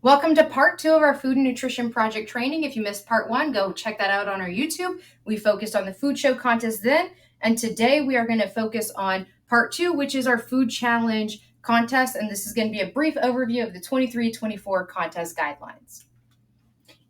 Welcome to part two of our food and nutrition project training. If you missed part one, go check that out on our YouTube. We focused on the food show contest then, and today we are going to focus on part two, which is our food challenge contest. And this is going to be a brief overview of the 23-24 contest guidelines.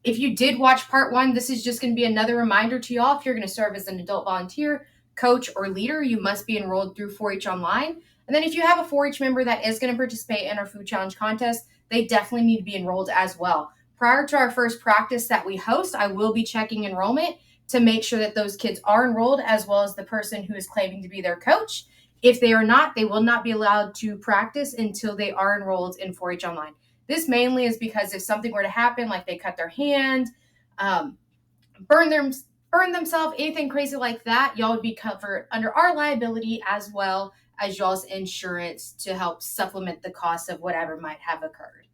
If you did watch part one, this is just going to be another reminder to y'all. If you're going to serve as an adult volunteer, coach, or leader, you must be enrolled through 4-H Online. And then if you have a 4-H member that is going to participate in our food challenge contest, they definitely need to be enrolled as well. Prior to our first practice that we host, I will be checking enrollment to make sure that those kids are enrolled, as well as the person who is claiming to be their coach. If they are not, they will not be allowed to practice until they are enrolled in 4-H Online. This mainly is because if something were to happen, like they cut their hand, burn themselves, anything crazy like that, y'all would be covered under our liability as well as y'all's insurance to help supplement the cost of whatever might have occurred.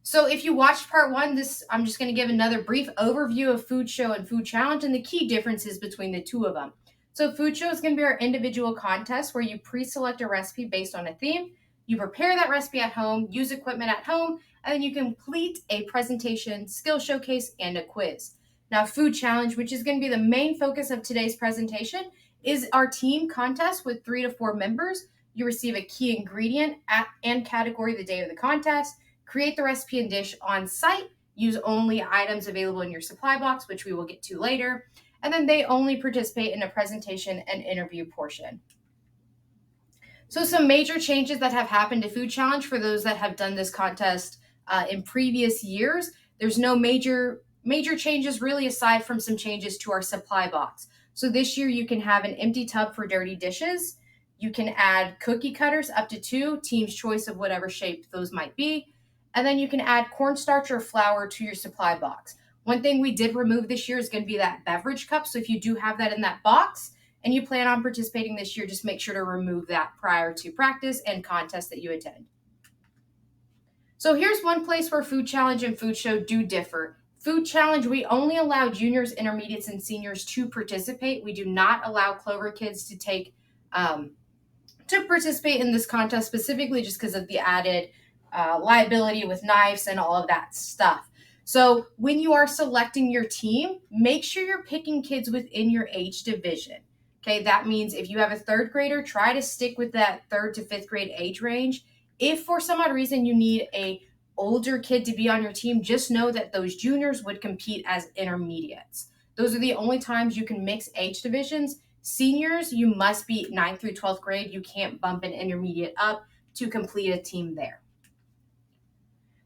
So if you watched part one, I'm just going to give another brief overview of food show and food challenge and the key differences between the two of them. So food show is going to be our individual contest where you pre-select a recipe based on a theme. You prepare that recipe at home, use equipment at home, and then you complete a presentation, skill showcase, and a quiz. Now, food challenge, which is going to be the main focus of today's presentation, is our team contest with 3 to 4 members. You receive a key ingredient and category the day of the contest. Create the recipe and dish on site. Use only items available in your supply box, which we will get to later. And then they only participate in a presentation and interview portion. So some major changes that have happened to Food Challenge for those that have done this contest in previous years. There's no major changes really aside from some changes to our supply box. So this year you can have an empty tub for dirty dishes. You can add cookie cutters up to 2, team's choice of whatever shape those might be. And then you can add cornstarch or flour to your supply box. One thing we did remove this year is going to be that beverage cup. So if you do have that in that box and you plan on participating this year, just make sure to remove that prior to practice and contest that you attend. So here's one place where Food Challenge and Food Show do differ. Food Challenge, we only allow juniors, intermediates, and seniors to participate. We do not allow Clover kids to participate in this contest specifically just because of the added liability with knives and all of that stuff. So when you are selecting your team, make sure you're picking kids within your age division. Okay, that means if you have a 3rd grader, try to stick with that 3rd to 5th grade age range. If for some odd reason you need a older kid to be on your team, just know that those juniors would compete as intermediates. Those are the only times you can mix age divisions. Seniors, you must be 9th through 12th grade. You can't bump an intermediate up to complete a team there.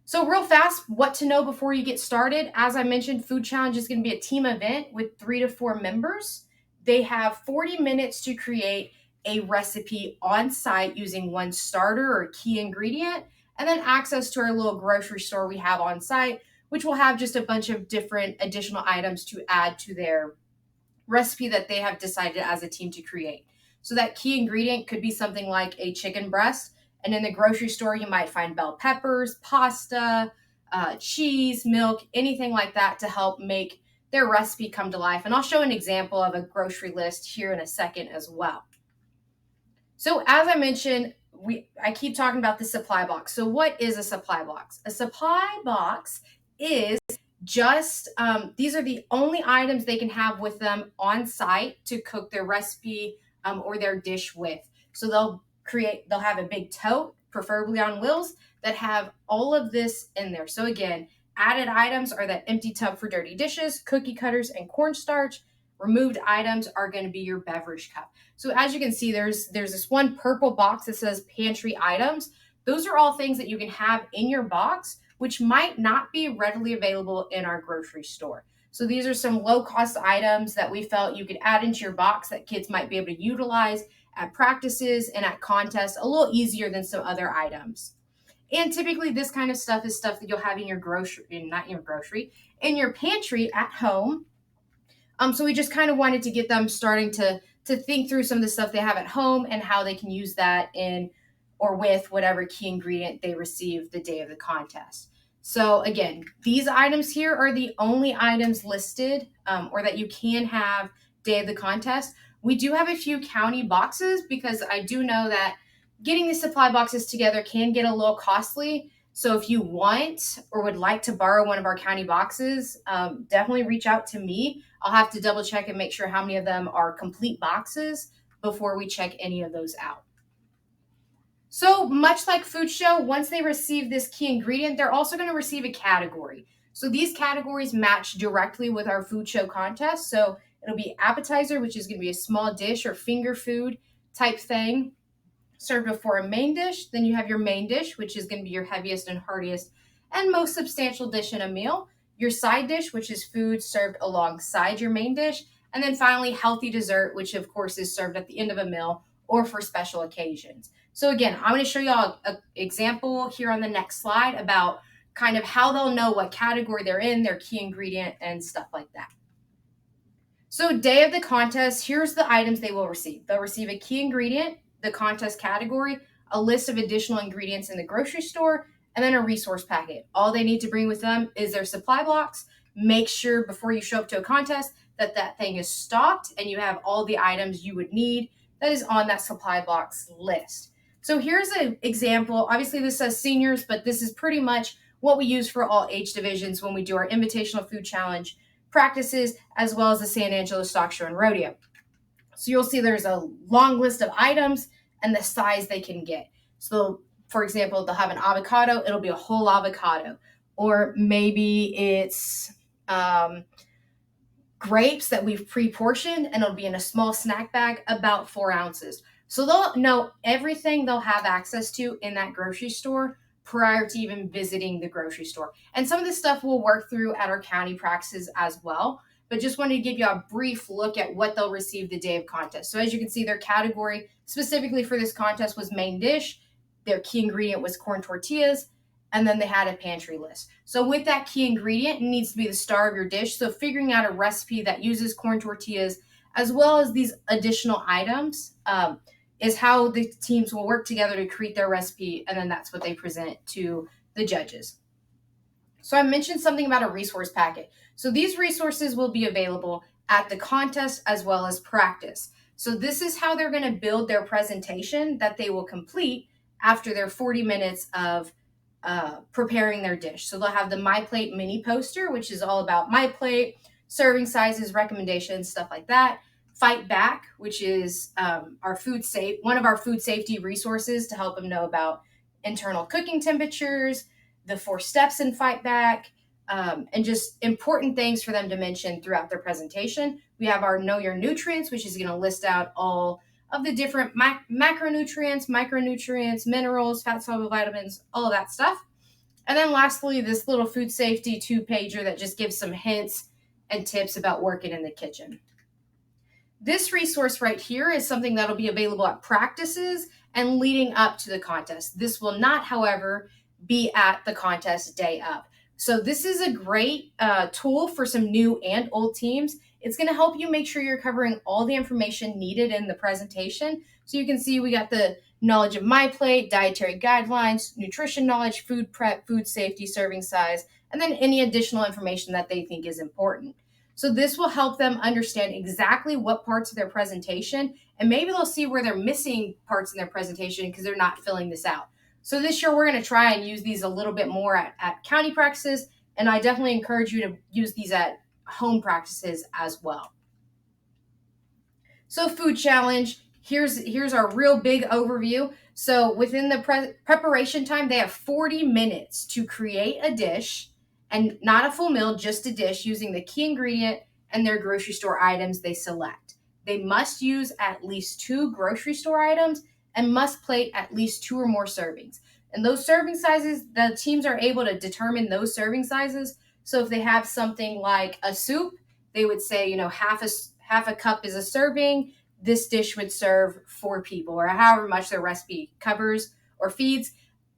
So real fast, what to know before you get started. As I mentioned, Food Challenge is going to be a team event with 3 to 4 members. They have 40 minutes to create a recipe on site using one starter or key ingredient, and then access to our little grocery store we have on site, which will have just a bunch of different additional items to add to their recipe that they have decided as a team to create. So that key ingredient could be something like a chicken breast. And in the grocery store, you might find bell peppers, pasta, cheese, milk, anything like that to help make their recipe come to life. And I'll show an example of a grocery list here in a second as well. So as I mentioned, I keep talking about the supply box. So what is a supply box? A supply box is just, these are the only items they can have with them on site to cook their recipe or their dish with. So they'll have a big tote, preferably on wheels, that have all of this in there. So again, added items are that empty tub for dirty dishes, cookie cutters, and cornstarch. Removed items are going to be your beverage cup. So as you can see, there's this one purple box that says pantry items. Those are all things that you can have in your box, which might not be readily available in our grocery store. So these are some low-cost items that we felt you could add into your box that kids might be able to utilize at practices and at contests a little easier than some other items. And typically this kind of stuff is stuff that you'll have in your in your pantry at home. So we just kind of wanted to get them starting to think through some of the stuff they have at home and how they can use that in or with whatever key ingredient they receive the day of the contest. So again, these items here are the only items listed or that you can have day of the contest. We do have a few county boxes because I do know that getting the supply boxes together can get a little costly. So if you want or would like to borrow one of our county boxes, definitely reach out to me. I'll have to double check and make sure how many of them are complete boxes before we check any of those out. So much like Food Show, once they receive this key ingredient, they're also going to receive a category. So these categories match directly with our Food Show contest. So it'll be appetizer, which is going to be a small dish or finger food type thing served before a main dish. Then you have your main dish, which is going to be your heaviest and heartiest and most substantial dish in a meal. Your side dish, which is food served alongside your main dish. And then finally, healthy dessert, which of course is served at the end of a meal or for special occasions. So again, I'm going to show y'all an example here on the next slide about kind of how they'll know what category they're in, their key ingredient, and stuff like that. So day of the contest, here's the items they will receive. They'll receive a key ingredient, the contest category, a list of additional ingredients in the grocery store, and then a resource packet. All they need to bring with them is their supply box. Make sure before you show up to a contest that thing is stocked and you have all the items you would need that is on that supply box list. So here's an example. Obviously this says seniors, but this is pretty much what we use for all age divisions when we do our Invitational Food Challenge practices, as well as the San Angelo Stock Show and Rodeo. So you'll see there's a long list of items and the size they can get. So for example, they'll have an avocado, it'll be a whole avocado. Or maybe it's grapes that we've pre-portioned and it'll be in a small snack bag, about 4 ounces. So they'll know everything they'll have access to in that grocery store prior to even visiting the grocery store. And some of this stuff we'll work through at our county practices as well, but just wanted to give you a brief look at what they'll receive the day of contest. So as you can see, their category specifically for this contest was main dish. Their key ingredient was corn tortillas, and then they had a pantry list. So with that key ingredient, it needs to be the star of your dish. So figuring out a recipe that uses corn tortillas as well as these additional items is how the teams will work together to create their recipe, and then that's what they present to the judges. So I mentioned something about a resource packet. So these resources will be available at the contest as well as practice. So this is how they're going to build their presentation that they will complete after their 40 minutes of preparing their dish. So they'll have the My Plate mini poster, which is all about My Plate, serving sizes, recommendations, stuff like that. Fight Back, which is one of our food safety resources to help them know about internal cooking temperatures, the 4 steps in Fight Back, and just important things for them to mention throughout their presentation. We have our Know Your Nutrients, which is going to list out all of the different macronutrients, micronutrients, minerals, fat-soluble vitamins, all of that stuff. And then lastly, this little food safety 2-pager that just gives some hints and tips about working in the kitchen. This resource right here is something that'll be available at practices and leading up to the contest. This will not, however, be at the contest day of. So this is a great tool for some new and old teams. It's going to help you make sure you're covering all the information needed in the presentation. So you can see we got the knowledge of My Plate, dietary guidelines, nutrition knowledge, food prep, food safety, serving size, and then any additional information that they think is important. So this will help them understand exactly what parts of their presentation, and maybe they'll see where they're missing parts in their presentation because they're not filling this out. So this year we're going to try and use these a little bit more at county practices, and I definitely encourage you to use these at home practices as well. So food challenge, here's our real big overview. So within the preparation time, they have 40 minutes to create a dish, and not a full meal, just a dish using the key ingredient and their grocery store items they select. They must use at least 2 grocery store items and must plate at least 2 or more servings. And those serving sizes, the teams are able to determine those serving sizes. So if they have something like a soup, they would say, half a cup is a serving. This dish would serve 4 people, or however much their recipe covers or feeds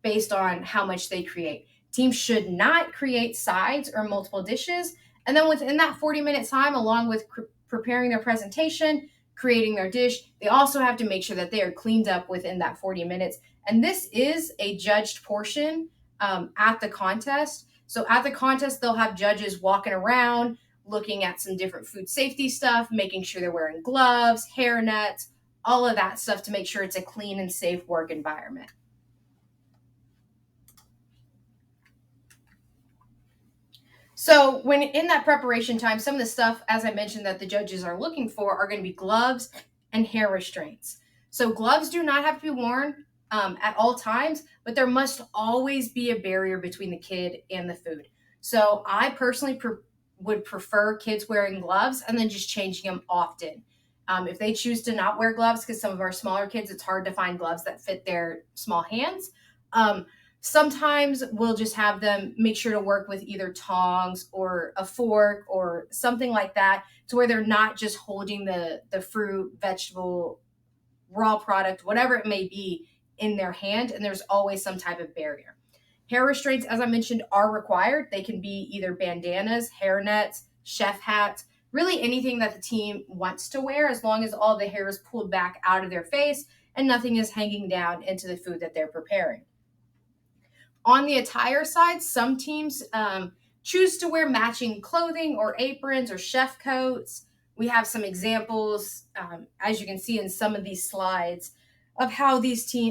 based on how much they create. Teams should not create sides or multiple dishes. And then within that 40-minute time, along with preparing their presentation, creating their dish, they also have to make sure that they are cleaned up within that 40 minutes. And this is a judged portion at the contest. So at the contest, they'll have judges walking around, looking at some different food safety stuff, making sure they're wearing gloves, hair nets, all of that stuff to make sure it's a clean and safe work environment. So when in that preparation time, some of the stuff, as I mentioned, that the judges are looking for are going to be gloves and hair restraints. So gloves do not have to be worn at all times, but there must always be a barrier between the kid and the food. So I personally would prefer kids wearing gloves and then just changing them often. If they choose to not wear gloves, because some of our smaller kids, it's hard to find gloves that fit their small hands. Sometimes we'll just have them make sure to work with either tongs or a fork or something like that, to where they're not just holding the fruit, vegetable, raw product, whatever it may be, in their hand, and there's always some type of barrier. Hair restraints, as I mentioned, are required. They can be either bandanas, hair nets, chef hats, really anything that the team wants to wear, as long as all the hair is pulled back out of their face and nothing is hanging down into the food that they're preparing. On the attire side, some teams choose to wear matching clothing or aprons or chef coats. We have some examples, as you can see in some of these slides, of how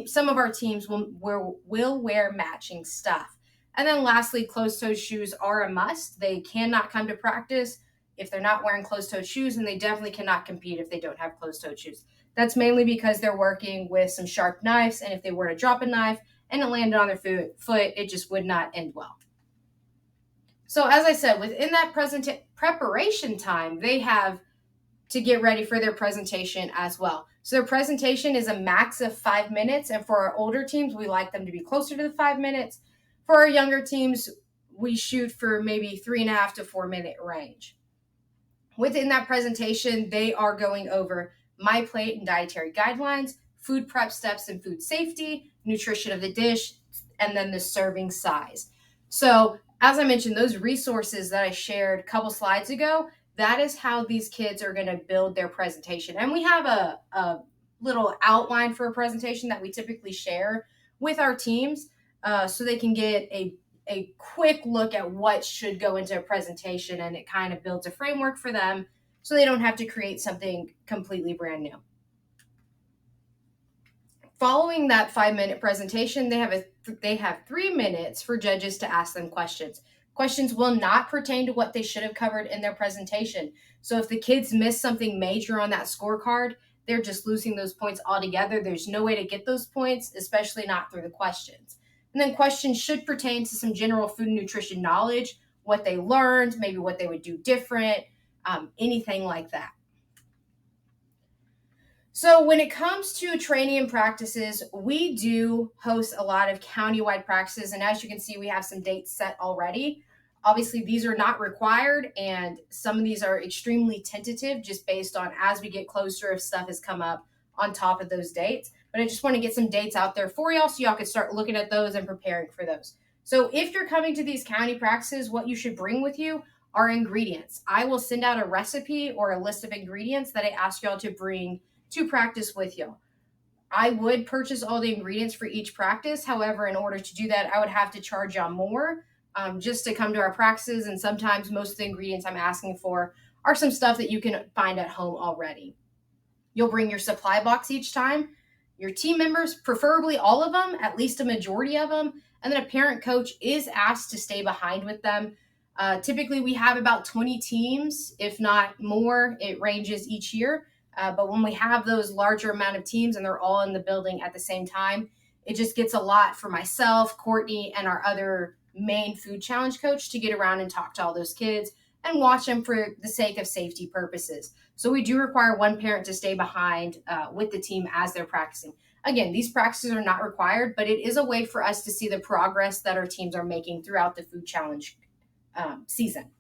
some of our teams will wear matching stuff. And then lastly, closed-toed shoes are a must. They cannot come to practice if they're not wearing closed-toed shoes, and they definitely cannot compete if they don't have closed-toed shoes. That's mainly because they're working with some sharp knives, and if they were to drop a knife and it landed on their foot, it just would not end well. So as I said, within that preparation time, they have to get ready for their presentation as well. So their presentation is a max of 5 minutes, and for our older teams, we like them to be closer to the 5 minutes. For our younger teams, we shoot for maybe 3.5 to 4 minute range. Within that presentation, they are going over my plate and dietary guidelines, food prep steps and food safety, nutrition of the dish, and then the serving size. So as I mentioned, those resources that I shared a couple slides ago, that is how these kids are going to build their presentation. And we have a little outline for a presentation that we typically share with our teams, so they can get a quick look at what should go into a presentation, and it kind of builds a framework for them so they don't have to create something completely brand new. Following that 5 minute presentation, they have 3 minutes for judges to ask them questions. Questions will not pertain to what they should have covered in their presentation. So if the kids miss something major on that scorecard, they're just losing those points altogether. There's no way to get those points, especially not through the questions. And then questions should pertain to some general food and nutrition knowledge, what they learned, maybe what they would do different, anything like that. So when it comes to training and practices, we do host a lot of countywide practices. And as you can see, we have some dates set already. Obviously, these are not required, and some of these are extremely tentative just based on as we get closer if stuff has come up on top of those dates. But I just want to get some dates out there for y'all so y'all can start looking at those and preparing for those. So if you're coming to these county practices, what you should bring with you are ingredients. I will send out a recipe or a list of ingredients that I ask y'all to bring to practice with you. I would purchase all the ingredients for each practice. However, in order to do that, I would have to charge y'all more just to come to our practices. And sometimes most of the ingredients I'm asking for are some stuff that you can find at home already. You'll bring your supply box each time, your team members, preferably all of them, at least a majority of them, and then a parent coach is asked to stay behind with them. Typically, we have about 20 teams, if not more. It ranges each year. But when we have those larger amount of teams and they're all in the building at the same time, it just gets a lot for myself, Courtney, and our other main food challenge coach to get around and talk to all those kids and watch them for the sake of safety purposes. So we do require one parent to stay behind with the team as they're practicing. Again, these practices are not required, but it is a way for us to see the progress that our teams are making throughout the food challenge season.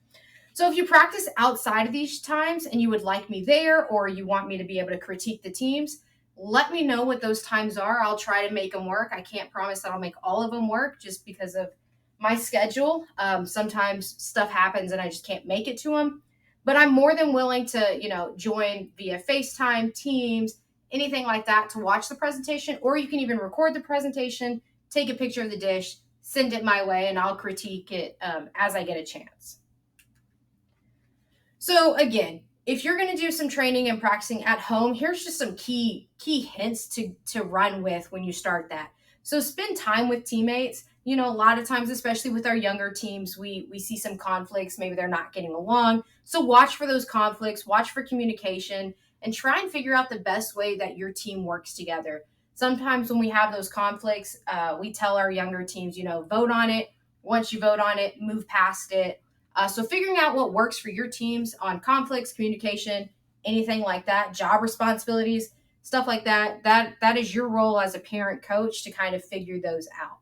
So if you practice outside of these times and you would like me there, or you want me to be able to critique the teams, let me know what those times are. I'll try to make them work. I can't promise that I'll make all of them work just because of my schedule. Sometimes stuff happens and I just can't make it to them. But I'm more than willing to, join via FaceTime, Teams, anything like that to watch the presentation, or you can even record the presentation, take a picture of the dish, send it my way, and I'll critique it as I get a chance. So again, if you're going to do some training and practicing at home, here's just some key hints to run with when you start that. So spend time with teammates. A lot of times, especially with our younger teams, we see some conflicts. Maybe they're not getting along. So watch for those conflicts, watch for communication, and try and figure out the best way that your team works together. Sometimes when we have those conflicts, we tell our younger teams, vote on it. Once you vote on it, move past it. So figuring out what works for your teams on conflicts, communication, anything like that, job responsibilities, stuff like that is your role as a parent coach to kind of figure those out.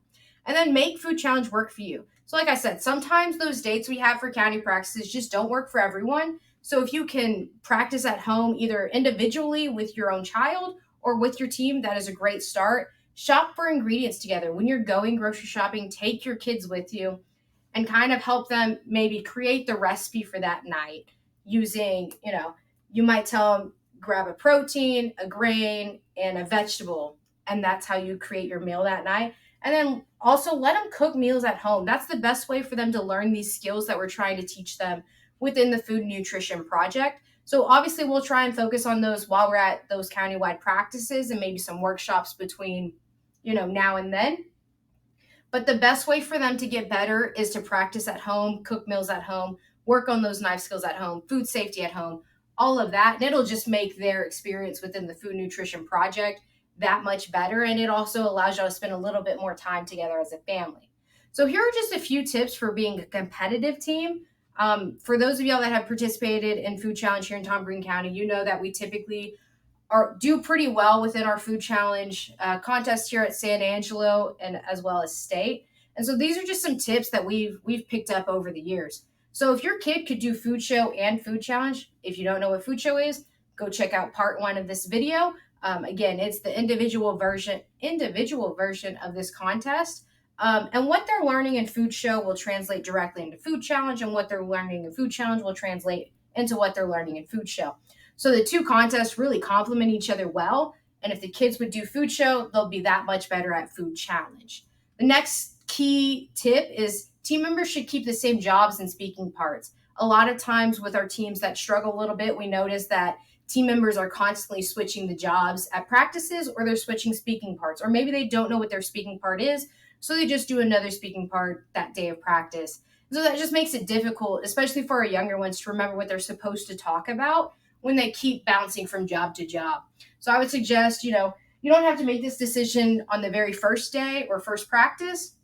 And then make food challenge work for you. So like I said, sometimes those dates we have for county practices just don't work for everyone. So if you can practice at home either individually with your own child or with your team, that is a great start. Shop for ingredients together. When you're going grocery shopping, take your kids with you and kind of help them maybe create the recipe for that night using, you might tell them grab a protein, a grain, and a vegetable. And that's how you create your meal that night. And then also let them cook meals at home. That's the best way for them to learn these skills that we're trying to teach them within the Food Nutrition Project. So obviously we'll try and focus on those while we're at those countywide practices and maybe some workshops between, now and then. But the best way for them to get better is to practice at home, cook meals at home, work on those knife skills at home, food safety at home, all of that. And it'll just make their experience within the Food Nutrition Project that much better. And it also allows y'all to spend a little bit more time together as a family. So here are just a few tips for being a competitive team. For those of y'all that have participated in Food Challenge here in Tom Green County, you know that we typically do pretty well within our food challenge contest here at San Angelo and as well as state. And so these are just some tips that we've picked up over the years. So if your kid could do food show and food challenge, if you don't know what food show is, go check out part 1 of this video. Again, it's the individual version of this contest. And what they're learning in food show will translate directly into food challenge, and what they're learning in food challenge will translate into what they're learning in food show. So the two contests really complement each other well. And if the kids would do food show, they'll be that much better at food challenge. The next key tip is team members should keep the same jobs and speaking parts. A lot of times with our teams that struggle a little bit, we notice that team members are constantly switching the jobs at practices, or they're switching speaking parts, or maybe they don't know what their speaking part is, so they just do another speaking part that day of practice. So that just makes it difficult, especially for our younger ones, to remember what they're supposed to talk about when they keep bouncing from job to job. So I would suggest, you don't have to make this decision on the very first day or first practice,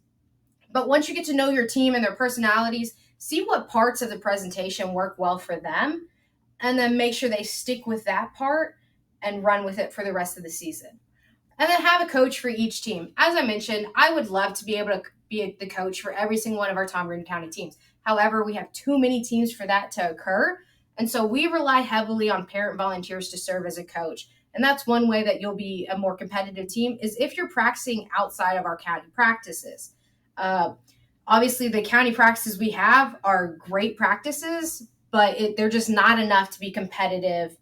but once you get to know your team and their personalities, see what parts of the presentation work well for them, and then make sure they stick with that part and run with it for the rest of the season. And then have a coach for each team. As I mentioned, I would love to be able to be the coach for every single one of our Tom Green County teams. However, we have too many teams for that to occur. And so we rely heavily on parent volunteers to serve as a coach. And that's one way that you'll be a more competitive team, is if you're practicing outside of our county practices. Obviously, the county practices we have are great practices, but they're just not enough to be competitive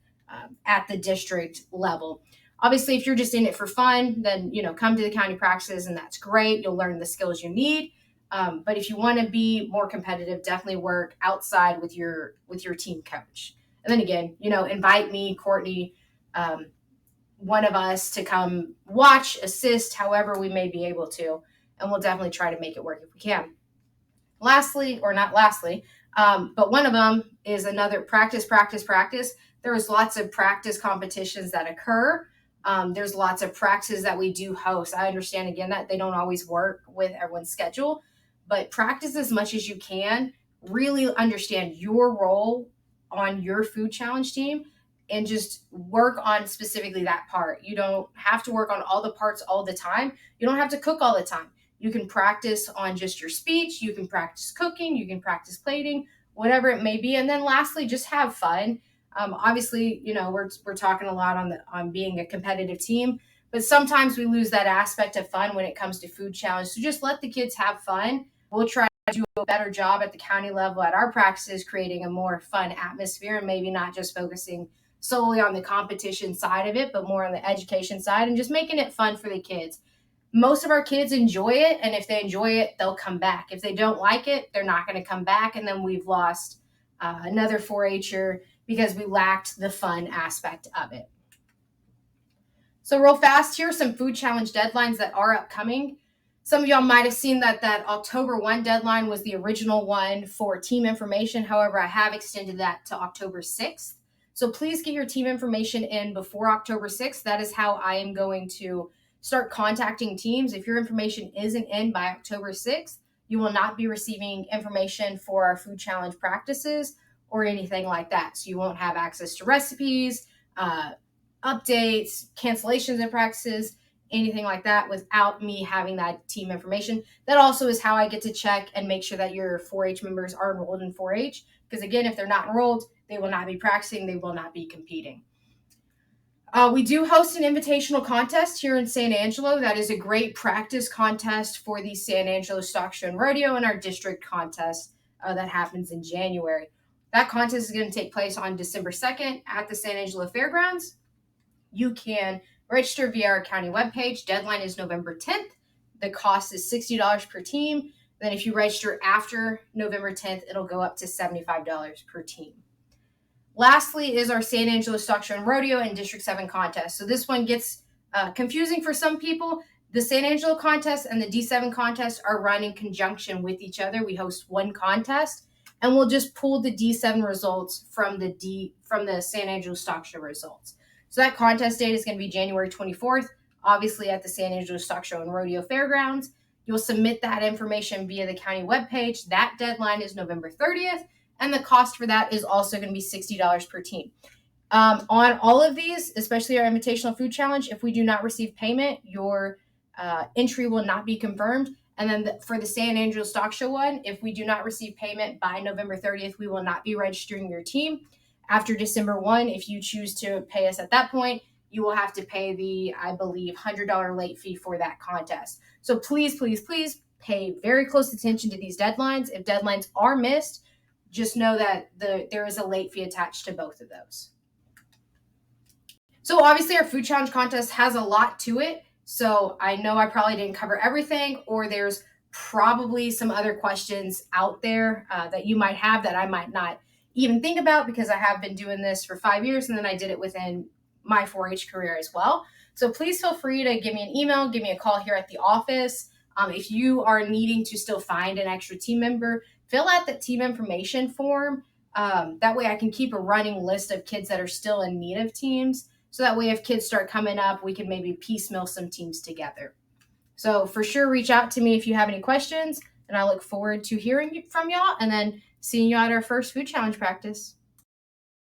at the district level. Obviously, if you're just in it for fun, then, come to the county practices and that's great. You'll learn the skills you need. But if you want to be more competitive, definitely work outside with your team coach. And then again, invite me, Courtney, one of us, to come watch, assist, however we may be able to. And we'll definitely try to make it work if we can. Lastly, or not lastly, but one of them is another practice. There's lots of practice competitions that occur. There's lots of practices that we do host. I understand, again, that they don't always work with everyone's schedule, but practice as much as you can. Really understand your role on your food challenge team and just work on specifically that part. You don't have to work on all the parts all the time. You don't have to cook all the time. You can practice on just your speech. You can practice cooking. You can practice plating, whatever it may be. And then lastly, just have fun. Obviously, we're talking a lot on being a competitive team, but sometimes we lose that aspect of fun when it comes to food challenge. So just let the kids have fun. We'll try to do a better job at the county level at our practices, creating a more fun atmosphere, and maybe not just focusing solely on the competition side of it, but more on the education side and just making it fun for the kids. Most of our kids enjoy it, and if they enjoy it, they'll come back. If they don't like it, they're not going to come back, and then we've lost another 4-H'er because we lacked the fun aspect of it. So real fast, here are some food challenge deadlines that are upcoming. Some of y'all might have seen that October 1 deadline was the original one for team information. However, I have extended that to October 6th. So please get your team information in before October 6th. That is how I am going to start contacting teams. If your information isn't in by October 6th, you will not be receiving information for our food challenge practices or anything like that. So you won't have access to recipes, updates, cancellations of practices, anything like that without me having that team information. That also is how I get to check and make sure that your 4-H members are enrolled in 4-H. Because again, if they're not enrolled, they will not be practicing, they will not be competing. We do host an invitational contest here in San Angelo. That is a great practice contest for the San Angelo Stock Show and Rodeo and our district contest that happens in January. That contest is going to take place on December 2nd at the San Angelo Fairgrounds. You can register via our county webpage. Deadline is November 10th. The cost is $60 per team. Then if you register after November 10th, it'll go up to $75 per team. Lastly is our San Angelo Stock Show and Rodeo and District 7 contest. So this one gets confusing for some people. The San Angelo contest and the D7 contest are run in conjunction with each other. We host one contest, and we'll just pull the D7 results from the San Angelo Stock Show results. So that contest date is going to be January 24th, obviously at the San Angelo Stock Show and Rodeo Fairgrounds. You'll submit that information via the county webpage. That deadline is November 30th. And the cost for that is also going to be $60 per team. On all of these, especially our Invitational Food Challenge, if we do not receive payment, your entry will not be confirmed. And then for the San Angelo Stock Show one, if we do not receive payment by November 30th, we will not be registering your team. After December 1, if you choose to pay us at that point, you will have to pay the, I believe, $100 late fee for that contest. So please, please, please pay very close attention to these deadlines. If deadlines are missed, just know that there is a late fee attached to both of those. So obviously our food challenge contest has a lot to it. So I know I probably didn't cover everything, or there's probably some other questions out there that you might have that I might not even think about, because I have been doing this for 5 years and then I did it within my 4-H career as well. So please feel free to give me an email, give me a call here at the office. If you are needing to still find an extra team member, fill out the team information form. That way I can keep a running list of kids that are still in need of teams. So that way if kids start coming up, we can maybe piecemeal some teams together. So for sure, reach out to me if you have any questions, and I look forward to hearing from y'all and then seeing you at our first food challenge practice.